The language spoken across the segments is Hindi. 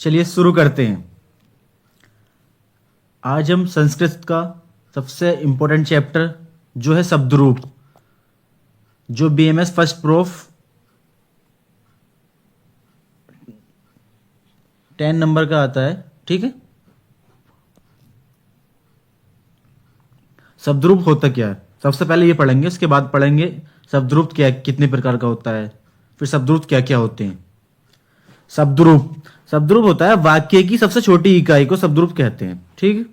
चलिए शुरू करते हैं। आज हम संस्कृत का सबसे इम्पोर्टेंट चैप्टर जो है शब्दरूप, जो बीएमएस फर्स्ट प्रूफ 10 नंबर का आता है। ठीक है, शब्दरूप होता क्या है सबसे पहले ये पढ़ेंगे, उसके बाद पढ़ेंगे शब्दरूप क्या कितने प्रकार का होता है, फिर शब्दरूप क्या क्या होते हैं। शब्दरूप होता है वाक्य की सबसे छोटी इकाई को शब्दरूप कहते हैं। ठीक है,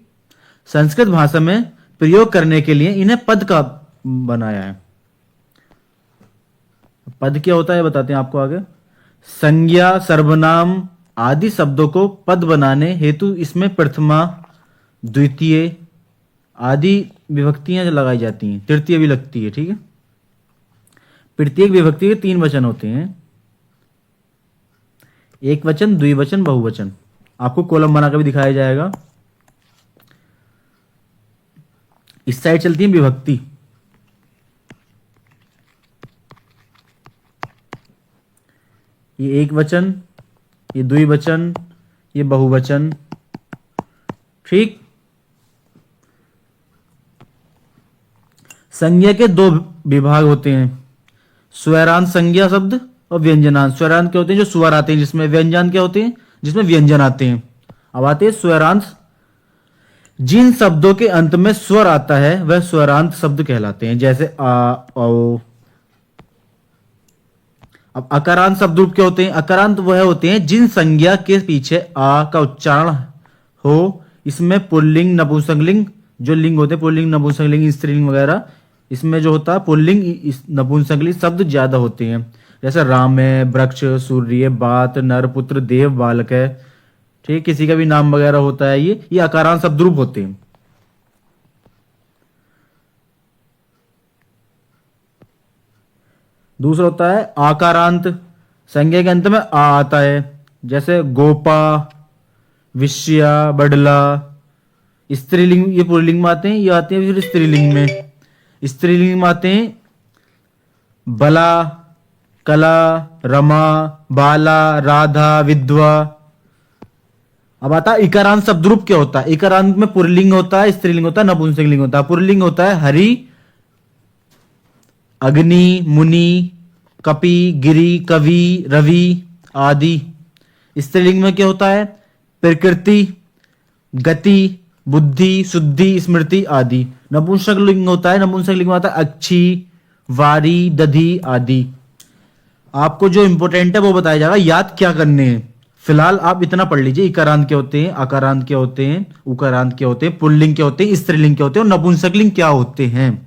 संस्कृत भाषा में प्रयोग करने के लिए इन्हें पद का बनाया है। पद क्या होता है बताते हैं आपको आगे। संज्ञा, सर्वनाम आदि शब्दों को पद बनाने हेतु इसमें प्रथमा, द्वितीय आदि विभक्तियां लगाई जाती हैं, तृतीय भी लगती है। ठीक है, प्रत्येक विभक्ति के 3 वचन होते हैं, एक वचन, द्विवचन, बहुवचन। आपको कॉलम बनाकर भी दिखाया जाएगा। इस साइड चलती है विभक्ति, ये एक वचन, ये द्विवचन, ये बहुवचन। ठीक, संज्ञा के 2 विभाग होते हैं, स्वरांत संज्ञा शब्द और व्यंजनांत। स्वरांत क्या होते हैं, जो स्वर आते हैं जिसमें, व्यंजन क्या होते हैं, जिसमें व्यंजन आते हैं। अब आते हैं स्वरांत। जिन शब्दों के अंत में स्वर आता है वह स्वरांत शब्द कहलाते हैं, जैसे आ, औ। अब अकारांत शब्द क्या होते हैं, अकारांत वह होते हैं जिन संज्ञा के पीछे आ का उच्चारण हो। इसमें पुल्लिंग, नपुंसकलिंग जो लिंग होते हैं, पुल्लिंग, नपुंसकलिंग, स्त्रीलिंग वगैरह, इसमें जो होता है पुल्लिंग नपुंसकलिंग शब्द ज्यादा होते हैं, जैसे राम है, वृक्ष, सूर्य, बात, नर, पुत्र, देव, बालक है। ठीक, किसी का भी नाम वगैरह होता है, ये अकारांत शब्दरूप होते हैं। दूसरा होता है आकारांत, संज्ञा के अंत में आ आता है, जैसे गोपा, विष्या, बडला। स्त्रीलिंग ये पुल्लिंग में आते हैं, ये आते हैं फिर स्त्रीलिंग में। स्त्रीलिंग में आते हैं बला, कला, रमा, बाला, राधा, विधवा। अब आता है इकारांत शब्दरूप क्या होता है। इकारांत में पुल्लिंग होता है, स्त्रीलिंग होता है, नपुंसकलिंग होता है। पुल्लिंग होता है हरि, अग्नि, मुनि, कपि, गिरि, कवि, रवि आदि। स्त्रीलिंग में क्या होता है, प्रकृति, गति, बुद्धि, शुद्धि, स्मृति आदि। नपुंसकलिंग होता है, नपुंसकलिंग में आता है अक्षी, वारी, दधि आदि। आपको जो इंपॉर्टेंट है वो बताया जाएगा, याद क्या करने हैं। फिलहाल आप इतना पढ़ लीजिए, इकारांत क्या होते हैं, आकारांत क्या होते हैं, उकारांत क्या होते हैं, पुल्लिंग क्या होते हैं, स्त्रीलिंग क्या होते हैं और नपुंसकलिंग क्या होते हैं।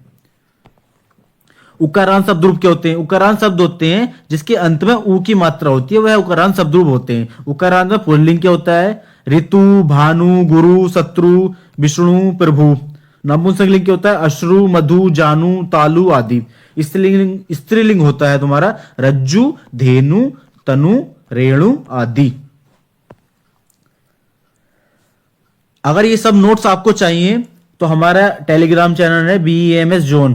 उकारांत शब्दरूप क्या होते हैं, उकारांत शब्द होते हैं जिसके अंत में ऊ की मात्रा होती है, वह उकारांत शब्दरूप होते हैं। उकारांत में पुल्लिंग क्या होता है, ऋतु, भानु, गुरु, शत्रु, विष्णु, प्रभु। नपुंसकलिंग क्या होता है, अश्रु, मधु, जानू, तालु आदि। स्त्रीलिंग होता है तुम्हारा रज्जु, धेनु, तनु, रेणु आदि। अगर ये सब नोट्स आपको चाहिए तो हमारा टेलीग्राम चैनल है बीएमएस जोन,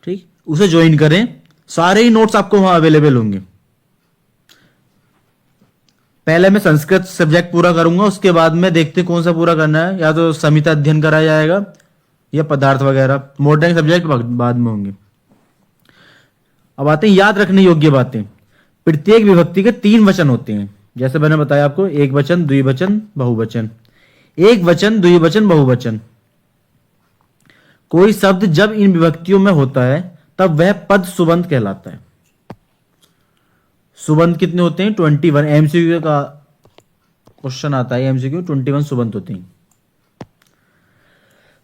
ठीक, उसे ज्वाइन करें। सारे ही नोट्स आपको वहां अवेलेबल होंगे। पहले मैं संस्कृत सब्जेक्ट पूरा करूंगा, उसके बाद में देखते कौन सा पूरा करना है, या तो संहिता अध्ययन कराया जाएगा या पदार्थ वगैरह। मॉडर्न सब्जेक्ट बाद में होंगे। अब आते हैं याद रखने योग्य बातें। प्रत्येक विभक्ति के 3 वचन होते हैं, जैसे मैंने बताया आपको, एक वचन, द्विवचन, बहुवचन। एक वचन, द्विवचन, बहुवचन। कोई शब्द जब इन विभक्तियों में होता है तब वह पद सुबंत कहलाता है। सुबंत कितने होते हैं, 21। एमसीक्यू का क्वेश्चन आता है, एमसीक्यू 21 सुबंत होते हैं।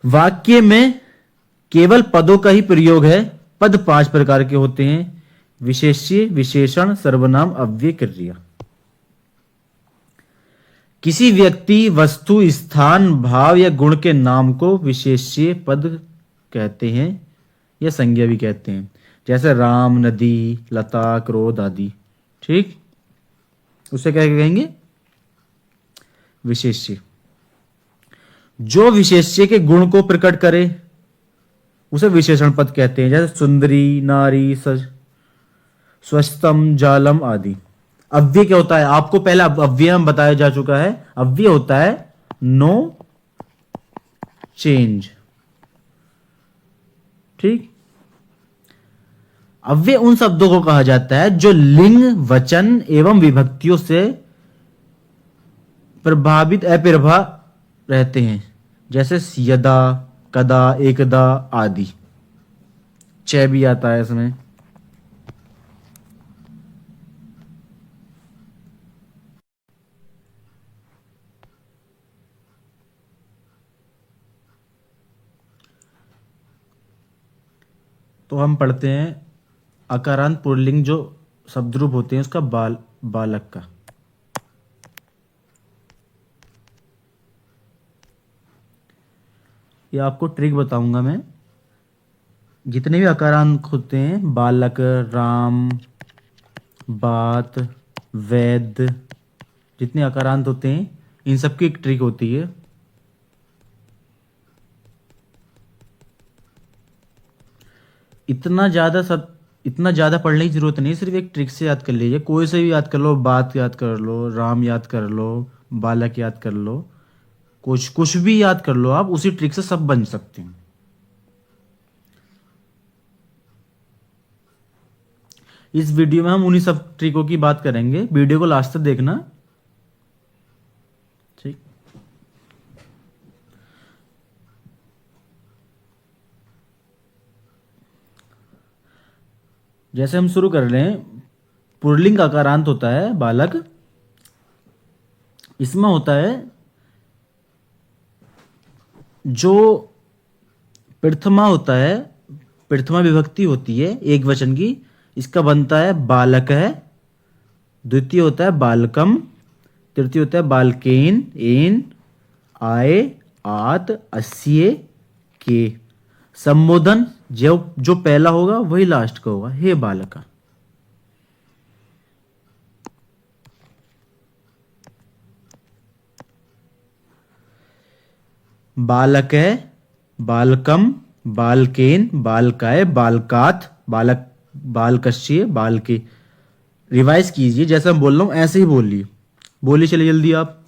वाक्य में केवल पदों का ही प्रयोग है। पद 5 प्रकार के होते हैं, विशेष्य, विशेषण, सर्वनाम, अव्यय, क्रिया। किसी व्यक्ति, वस्तु, स्थान, भाव या गुण के नाम को विशेष्य पद कहते हैं या संज्ञा भी कहते हैं, जैसे राम, नदी, लता, क्रोध आदि। ठीक, उसे क्या कहेंगे, विशेष्य। जो विशेष्य के गुण को प्रकट करे उसे विशेषण पद कहते हैं, जैसे सुंदरी, नारी, स्वच्छतम, जालम आदि। अव्यय क्या होता है? आपको पहले अव्यय में बताया जा चुका है। अव्यय होता है नो चेंज। ठीक। अव्यय उन शब्दों को कहा जाता है जो लिंग, वचन एवं विभक्तियों से प्रभावित अप्रभा रहते हैं, जैसे यदा, कदा, एकदा आदि। च भी आता है इसमें। तो हम पढ़ते हैं अकारांत पुल्लिंग जो शब्द रूप होते हैं उसका बालक का। ये आपको ट्रिक बताऊंगा मैं। जितने भी अकारांत होते हैं, बालक, राम, बात, वैद, जितने अकारांत होते हैं इन सबकी एक ट्रिक होती है। इतना ज्यादा पढ़ने की जरूरत नहीं, सिर्फ एक ट्रिक से याद कर लीजिए। कोई से भी याद कर लो, बात याद कर लो, राम याद कर लो, बालक याद कर लो, कुछ कुछ भी याद कर लो, आप उसी ट्रिक से सब बन सकते हैं। इस वीडियो में हम उन्हीं सब ट्रिकों की बात करेंगे। वीडियो को लास्ट तक देखना। ठीक। जैसे हम शुरू कर रहे हैं, पुल्लिंग का अकारांत होता है बालक। इसमें होता है जो प्रथमा होता है, प्रथमा विभक्ति होती है एक वचन की, इसका बनता है बालक है। द्वितीय होता है बालकम। तृतीय होता है बालकेन, एन, आए, आत, अस्ये, के। संबोधन जो पहला होगा वही लास्ट का होगा, हे बालका। बालक है, बालकम, बालकेन, बालकाय, बालकात, बालक, बालकश्य, बालके। रिवाइज कीजिए, जैसा मैं बोल रहा हूं ऐसे ही बोलिए। बोलिए, चलिए जल्दी आप।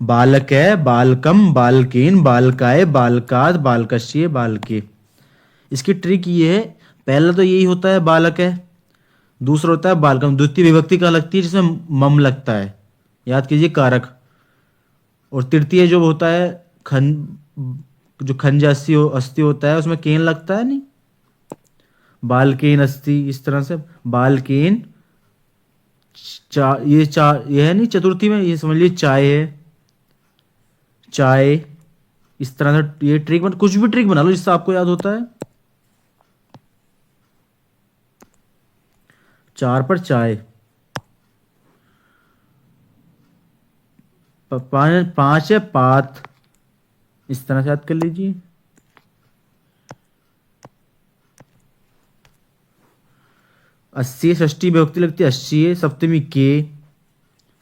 बालक है, बालकम, बालकेन, बालकाय, बालकात, बालकश्य, बालके। इसकी ट्रिक ये है, पहला तो यही होता है बालक है, दूसरा होता है बालकम। द्वितीय विभक्ति का लगती है जिसमें मम लगता है, याद कीजिए, कारक। और तृतीय जो होता है खन, जो खंज अस्थि होता है उसमें केन लगता है नहीं, बालकेन अस्थि, इस तरह से बालकेन। ये है नहीं चतुर्थी में, ये समझ लीजिए चाय है, चाय। इस तरह से ये ट्रिक कुछ भी ट्रिक बना लो जिससे आपको याद होता है। चार पर चाय। पांच है पात, इस तरह से याद कर लीजिए। अस्सी षष्ठी विभक्ति लगती है, अस्सी है। सप्तमी के,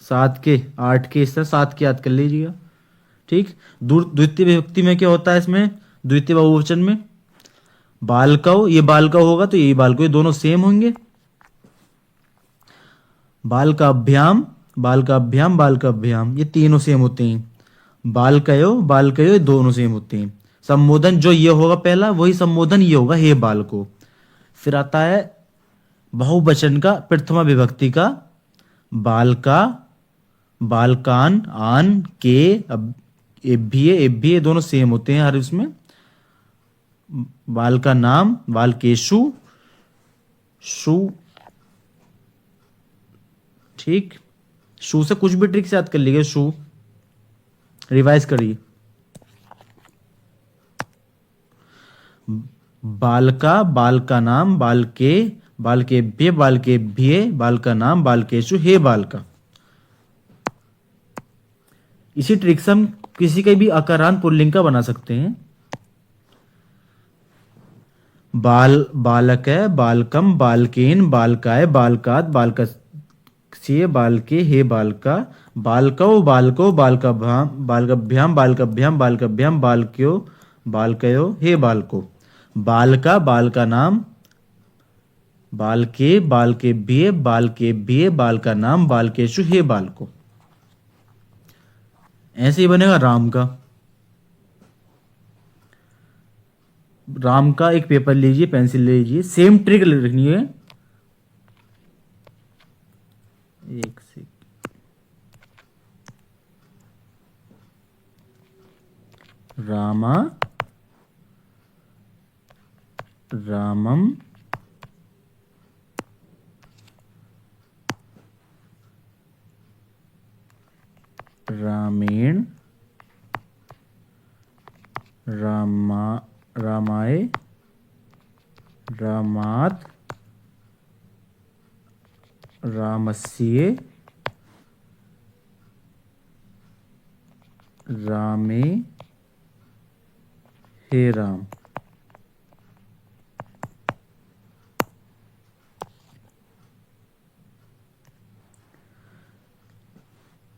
सात के, आठ के, इस तरह सात के याद कर लीजिएगा। ठीक। द्वितीय विभक्ति में क्या होता है? इसमें द्वितीय बहुवचन में बालकव, ये बालकव होगा तो ये बालकव, ये दोनों सेम होंगे। बालकाभ्याम, बालकाभ्याम, बालकाभ्याम, ये तीनों सेम होते हैं। बालकयो, बालकयो, ये दोनों सेम होते हैं। संबोधन जो ये होगा पहला, वही संबोधन ये होगा, हे बालको। फिर आता है बहुवचन का प्रथमा विभक्ति का, बालका, बालकान, आन, के, अब एभ्य, एभ्य, दोनों सेम होते हैं हर इसमें। बाल का नाम, बालकेशु, शु। ठीक। शु से कुछ भी ट्रिक से याद कर लीजिए। शु रिवाइज करिए। बालका, बाल का नाम, बालके, बालकेभ्य, बालकेभ्ये, बाल का नाम, बालकेशु, हे बालका। इसी ट्रिक से हम किसी के भी अकारांत पुल्लिंग का बना सकते हैं। बाल, बालक है, बालकम, बालकेन, बालकाय, बालकात, बालक, से बालके हे बालका, बालकौ बालको बालकाभ्याम बालकभ्याम बालकभ्याम बालकभ्याम बालक्यो बालकयो हे बालको, बालका बालका नाम, बालके बालकेभ्ये बालका नाम, बालकेषु हे बालको। ऐसे ही बनेगा राम का। राम का एक पेपर लीजिए, पेंसिल लीजिए, सेम ट्रिक लिखनी है। एक से रामा रामम रामेण रामाय रामात् रामस्य रामे हे राम।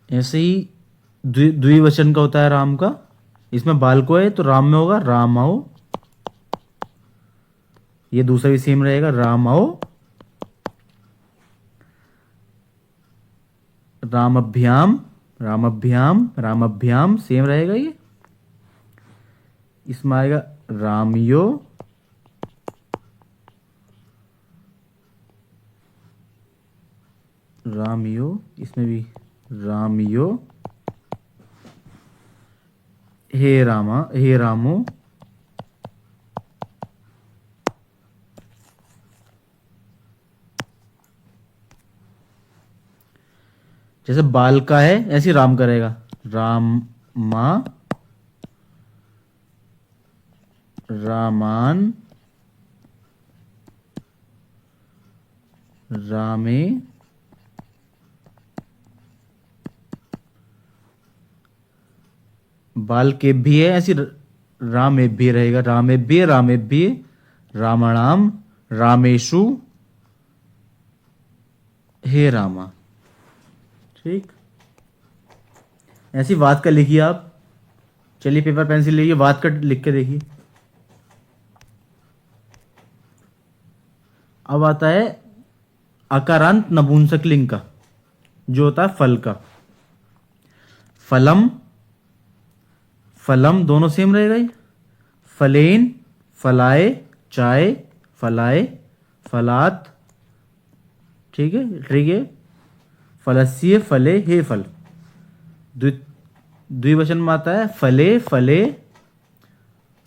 ऐसे ही द्विवचन का होता है राम का। इसमें बालको है तो राम में होगा रामाओ, ये दूसरा भी सेम रहेगा रामाओ, रामभ्याम रामभ्याम सेम रहेगा ये। इसमें आएगा रामियो, इसमें भी रामियो हे रामो। जैसे बाल का है ऐसे राम करेगा, रामा रामान रामे बाल के भी है ऐसी रामे भी रहेगा, रामेभ्य रामाणाम रामेशु हे रामा। ठीक, ऐसी बात का लिखिए आप। चलिए पेपर पेंसिल लीजिए, बात का लिख के देखिए। अब आता है अकारांत नपुंसकलिंग का, जो होता है फल का। फलम दोनों सेम रहेगा ये। फलेन फलाए, चाय फलाए, फलात, ठीक है। फलस्य फले हे फल। द्विवचन में आता है फले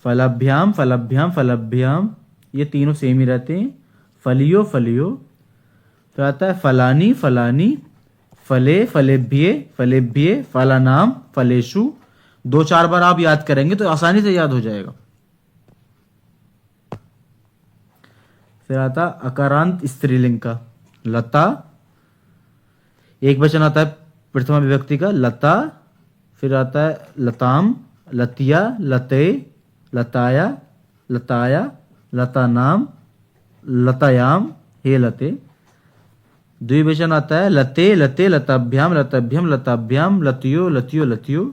फलाभ्याम फलभ्याम, ये तीनों सेम ही रहते हैं। फलियो फिर आता है फलानी फलेभ्ये फलानाम फलेषु। 2-4 बार आप याद करेंगे तो आसानी से याद हो जाएगा। फिर आता अकारांत स्त्रीलिंग का, लता। एक वचन आता है प्रथमा विभक्ति का लता, फिर आता है लताम, लतिया, लते, लताया, लतानाम, लतायाम हे लते। द्विवचन आता है लते लताभ्याम, लतियो।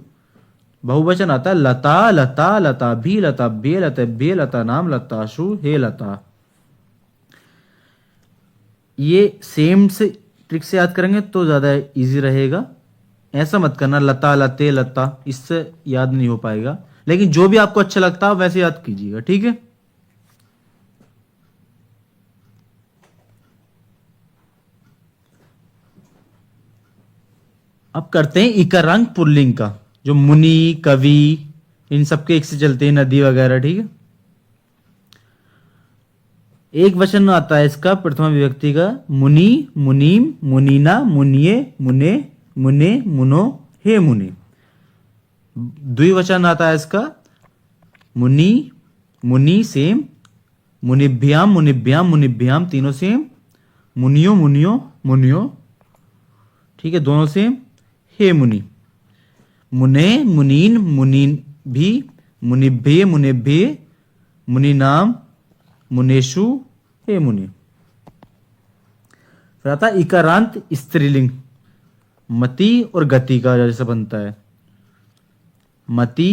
बहुवचन आता है लता, लताभ्ये, लतानाम, लताशु हे लता। ये सेम से ट्रिक से याद करेंगे तो ज्यादा इजी रहेगा। ऐसा मत करना लता लते लता, इससे याद नहीं हो पाएगा। लेकिन जो भी आपको अच्छा लगता है वैसे याद कीजिएगा, ठीक है। अब करते हैं इकारांत पुल्लिंग का, जो मुनि कवि इन सबके एक से चलते हैं, नदी वगैरह, ठीक है। एक वचन आता है इसका प्रथमा विभक्ति का, मुनि मुनीम मुनीना मुनिये मुने मुनो हे मुने। द्विवचन आता है इसका मुनि सेम, मुनिभ्याम तीनों सेम, मुनियो, ठीक है, दोनों सेम। हे मुनि, मुनीन भी, मुनिभ्ये मुनिनाम, मुनेशु हे मुनि। फिर आता है इकारांत स्त्रीलिंग, मति और गति का जैसे बनता है। मति,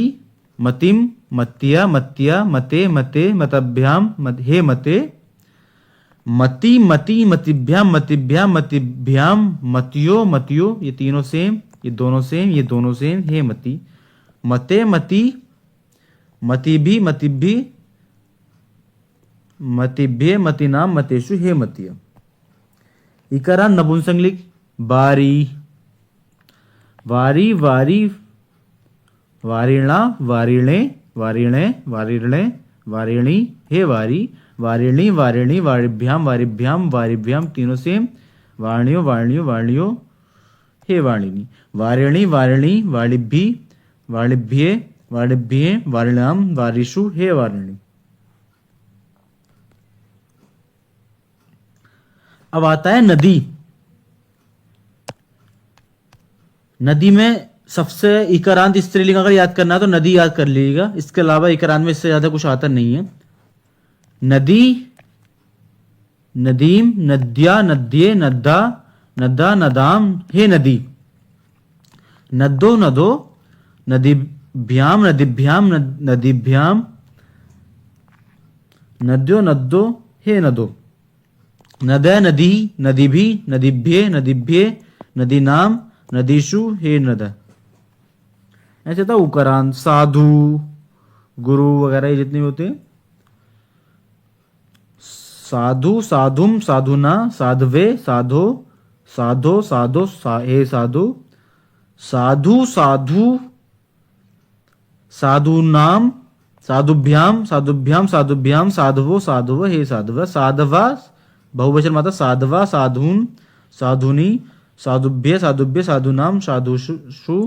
मतिम, मत्या, मत्या, मते, मते, मतभ्याम, हे मते, मति, मति, मतिभ्याम, मतिभ्याम, मतिभ्याम, मतियो, मतियो, ये तीनों सेम, ये दोनों सेम, ये दोनों सेम, हे मति, मते, मति, मतिभि, मतिभि, मतिभ्ये, मतिनाम, मतेषु, हे मतिय। इकारा नपुंसकलिंग, बारी, वारी, वारी, वारिणा, वारिणे, वारिणे, वारिणे, वारिणी, हे वारी, वारिणी, वारिणी, वारिभ्याम, वारिभ्याम, वारिभ्याम, तीनों सेम, वाणियो, वाणियो, वाणियो, हे वाणिनी, वारिणी, वारिणी, वाणिभ्यि, वाणिभ्ये, वाणिभ्ये, वारिणाम, वारिषु, हे वारिणी। अब आता है नदी। नदी में सबसे इकारांत स्त्रीलिंग अगर याद करना है तो नदी याद कर लीजिएगा, इसके अलावा इकारांत में इससे ज्यादा कुछ आता नहीं है। नदी, नदीम, नद्या, नद्ये, नद्दा, नद्दा, नदाम, हे नदी, नद्दो, नदो, नदीभ्याम, नदीभ्याम, नदीभ्याम, नद्यो, नद्दो, हे नदो, नदय, नदी, नदीभि, नदीभ्ये, नदीभ्ये, नदीनाम, नदीषु, हे नद। ऐसे था उकारांत, साधु, गुरु वगैरह ये जितने भी होते हैं। साधु, साधुम, साधुना, साधवे, साधो, साधो, साधो, हे साधु, साधु, साधु, साधुनाम, साधुभ्याम, साधुभ्याम, साधुभ्याम, साधवो, साधव, हे साधव, साधवा, बहुवचन माता, साधवा, साधुन, साधुनी, साधुभ्य, साधुभ्य, साधुनाम, साधुषु।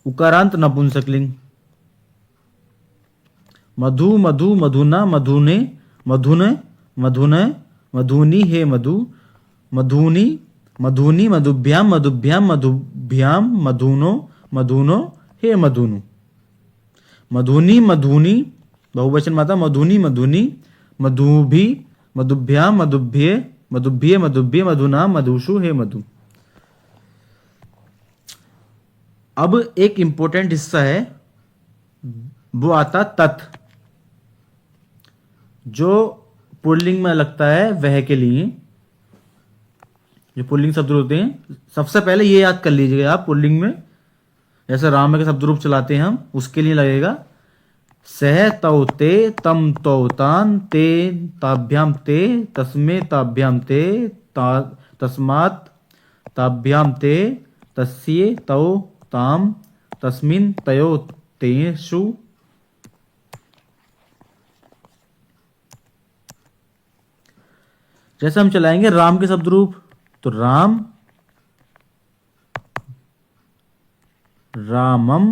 उकारांत नपुंसकलिंग, मधु, मधु, मधुना, मधुने, मधुने, मधुने, मधुनी, हे मधु, मधुनी, मधुनी, मधुभ्याम, मधुभ्याम, मधुभ्याम, मधुनो, मधुनो, हे मधुनु, मधुनी, मधुनी, बहुवचन माता, मधुनी, मधुनी, मधुभी, मधुभ्याम, मधुभ्ये, मधुभ्ये, मधुभ्ये, मधुनाम, मधुषु, हे मधु। अब एक इंपॉर्टेंट हिस्सा है, वो आता तत्, जो पुल्लिंग में लगता है वह के लिए। जो पुल्लिंग शब्द होते हैं, सबसे पहले ये याद कर लीजिएगा आप, पुल्लिंग में जैसे राम के शब्द रूप चलाते हैं हम, उसके लिए लगेगा सह तौ ते, तम तौ तान, ते ताभ्याम ते, तस्मे ताभ्याम ते, तस्मात् ताभ्याम ते, तस्ये तौ ताम, तस्मिन तयो तेषु। जैसे हम चलाएंगे राम के शब्द रूप, तो राम, रामम,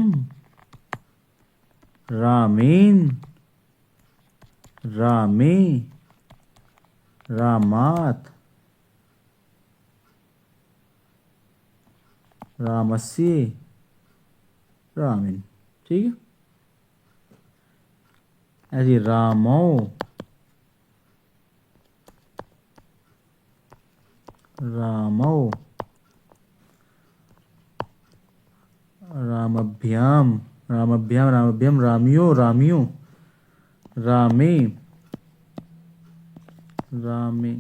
रामेन, रामे, रामात, रामस्य, रामिन। ठीक है, ऐसे रामो, रामो, रामभ्याम, रामभ्याम, रामभ्याम, रामियो, रामियो, रामे, रामे,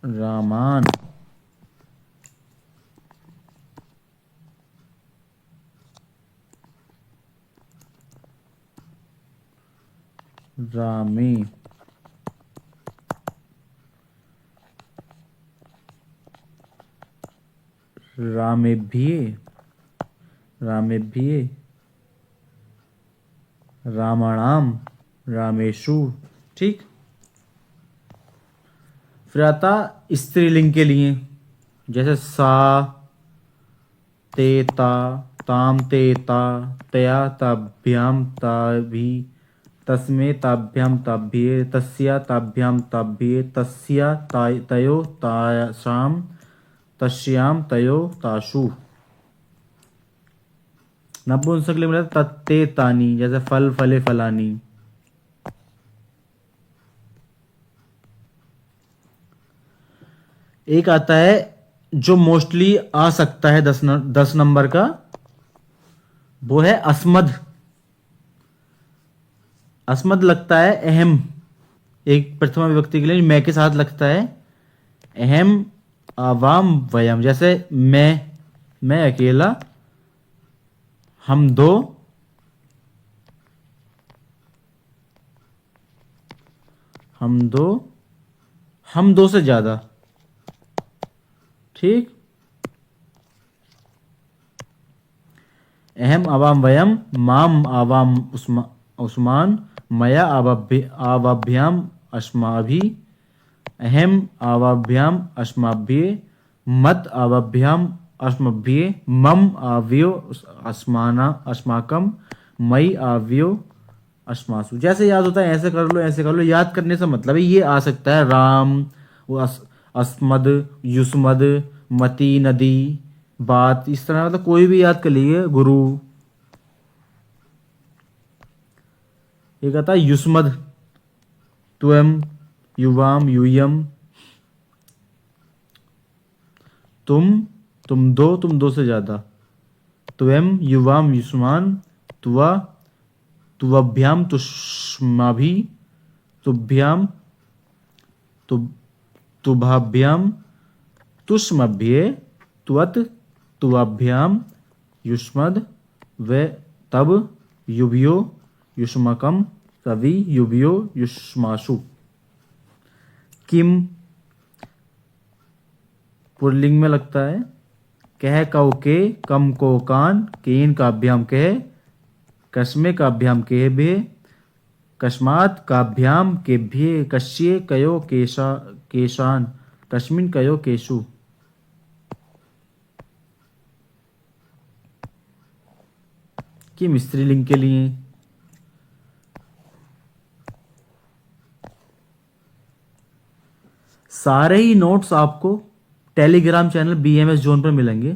रामान, रामे, रामेभ्ये, रामेभ्ये, रामाणाम, रामेषु। ठीक, फिर आता स्त्रीलिंग के लिए, जैसे सा, ते ता, ताम ते ता, तया ताभ्याम ताभि, तस्मे ताभ्याम ताभ्ये, तस्या ताभ्याम ताभ्ये, तस्या तयो तासाम, तस्याम तयो तासु। नपुंसकलिंग में तत्ते तानी, जैसे फल फले फलानी। एक आता है जो मोस्टली आ सकता है 10 नंबर का, वो है अस्मद। अस्मद लगता है अहम, एक प्रथमा विभक्ति के लिए मैं के साथ लगता है। अहम आवाम वयम, जैसे मैं अकेला, हम दो, हम दो से ज्यादा। ठीक। अहम आवाम वयम, माम आवाम उस्मान, मया आवाभ्याम अस्माभि, अहम आवाभ्याम अस्माभ्ये, मत आवाभ्याम अस्मभ्ये, मम आव्यो अस्माकम, मई आव्यो अस्मासु। जैसे याद होता है ऐसे कर लो, ऐसे कर लो। याद करने से मतलब है ये आ सकता है राम, वो अस्मद, युष्मद, मती, नदी, बात, इस तरह मतलब कोई भी याद कर लीजिए। गुरु। ये कहता है युष्मद, त्वम, युवाम, यूयम, तुम दो से ज्यादा। त्वम, युवाम, युष्मान, तुवा, तुवभ्याम, तुष्माभि, तुभ्याम, तुभाभ्याम, तुष्मभ्ये, त्वत, तुवाभ्याम, युष्मद, व तब, युभ्यो, युष्मकम, तवि, युभ्यो, युष्मासु। किम पुल्लिंग में लगता है। कह कौ के, कम को कान, केन का अभ्याम कह, कस्मे का अभ्याम के भे, कस्मात का अभ्याम के भे, कश्ये कयो केशान, कस्मिन कयो केशु। किम स्त्रीलिंग के लिए। सारे ही नोट्स आपको टेलीग्राम चैनल BMS जोन पर मिलेंगे।